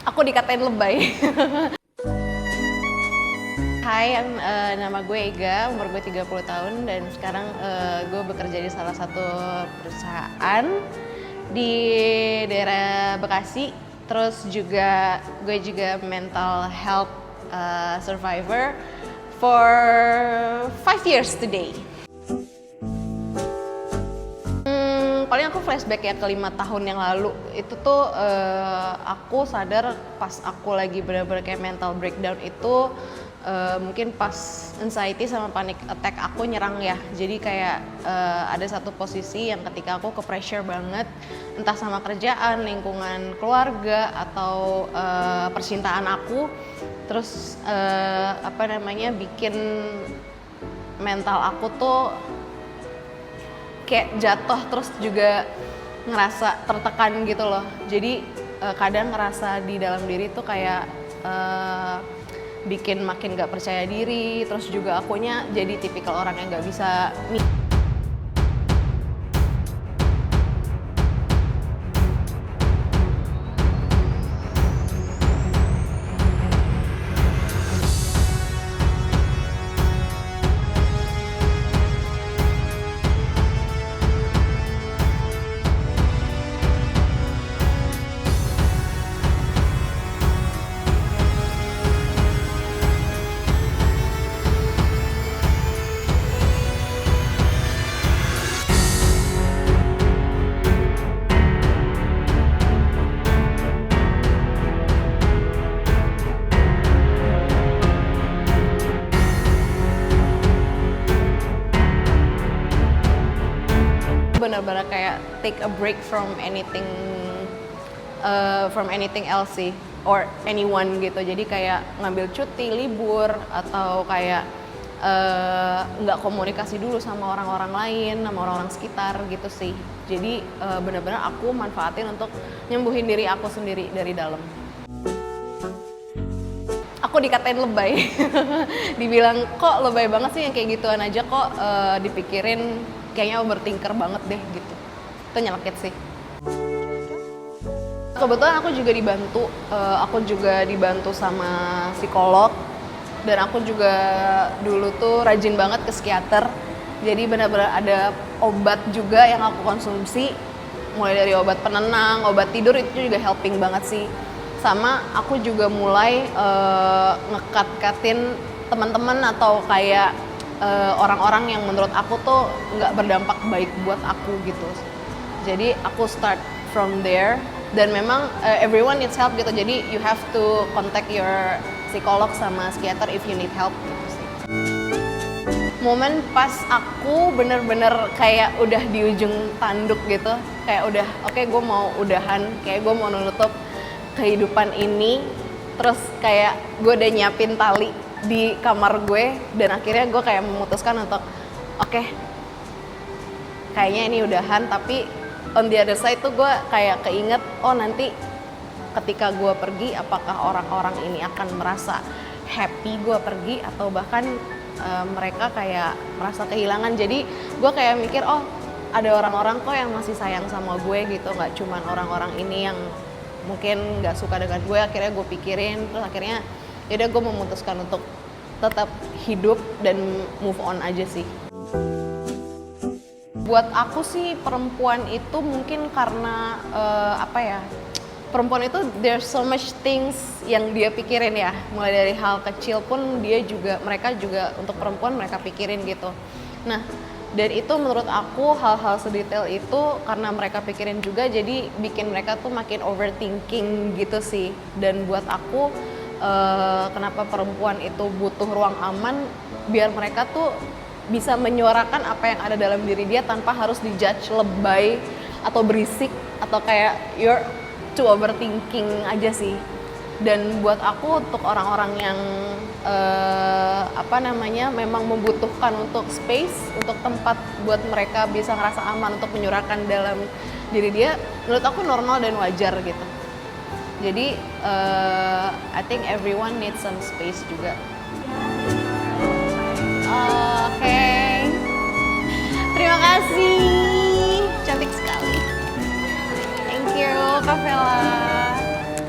Aku dikatain lebay. Hai, nama gue Ega, umur gue 30 tahun dan sekarang gue bekerja di salah satu perusahaan di daerah Bekasi. Terus juga gue juga mental health survivor for 5 years today. Paling aku flashback ya ke 5 tahun yang lalu. Itu tuh aku sadar pas aku lagi bener-bener kayak mental breakdown itu mungkin pas anxiety sama panic attack aku nyerang ya. Jadi kayak ada satu posisi yang ketika aku ke pressure banget, entah sama kerjaan, lingkungan keluarga atau percintaan aku, terus bikin mental aku tuh kayak jatuh, terus juga ngerasa tertekan gitu loh. Jadi kadang ngerasa di dalam diri tuh kayak bikin makin gak percaya diri. Terus juga akunya jadi tipikal orang yang gak bisa benar-benar kayak take a break from anything else sih, or anyone gitu. Jadi kayak ngambil cuti, libur, atau kayak nggak komunikasi dulu sama orang-orang lain, sama orang-orang sekitar gitu sih. Jadi benar-benar aku manfaatin untuk nyembuhin diri aku sendiri dari dalam. Aku dikatain lebay. Dibilang kok lebay banget sih, yang kayak gituan aja kok dipikirin, kayaknya overthinker banget deh gitu. Itu nyelekit sih. Kebetulan aku juga dibantu sama psikolog, dan aku juga dulu tuh rajin banget ke psikiater. Jadi benar-benar ada obat juga yang aku konsumsi, mulai dari obat penenang, obat tidur, itu juga helping banget sih. Sama aku juga mulai ngekat-katin teman-teman atau kayak orang-orang yang menurut aku tuh nggak berdampak baik buat aku gitu. Jadi aku start from there, dan memang everyone needs help gitu. Jadi you have to contact your psikolog sama psikiater if you need help gitu sih. Momen pas aku bener-bener kayak udah di ujung tanduk gitu, kayak udah oke, gue mau udahan, kayak gue mau nutup kehidupan ini, terus kayak gue udah nyiapin tali di kamar gue, dan akhirnya gue kayak memutuskan untuk oke, kayaknya ini udahan. Tapi on the other side tuh gue kayak keinget, oh nanti ketika gue pergi, apakah orang-orang ini akan merasa happy gue pergi, atau bahkan mereka kayak merasa kehilangan. Jadi gue kayak mikir, oh ada orang-orang kok yang masih sayang sama gue gitu, nggak cuman orang-orang ini yang mungkin nggak suka dengan gue. Akhirnya gue pikirin, terus akhirnya yaudah gue memutuskan untuk tetap hidup dan move on aja sih. Buat aku sih perempuan itu mungkin karena perempuan itu there's so much things yang dia pikirin ya, mulai dari hal kecil pun mereka juga untuk perempuan mereka pikirin gitu. Nah, dan itu menurut aku hal-hal sedetail itu karena mereka pikirin juga, jadi bikin mereka tuh makin overthinking gitu sih. Dan buat aku kenapa perempuan itu butuh ruang aman, biar mereka tuh bisa menyuarakan apa yang ada dalam diri dia tanpa harus dijudge lebay atau berisik atau kayak you're too overthinking aja sih. Dan buat aku, untuk orang-orang yang memang membutuhkan untuk space, untuk tempat buat mereka bisa ngerasa aman untuk menyuarakan dalam diri dia, menurut aku normal dan wajar gitu. Jadi I think everyone needs some space juga. Oke. Terima kasih. Cantik sekali. Thank you, Kak Vela.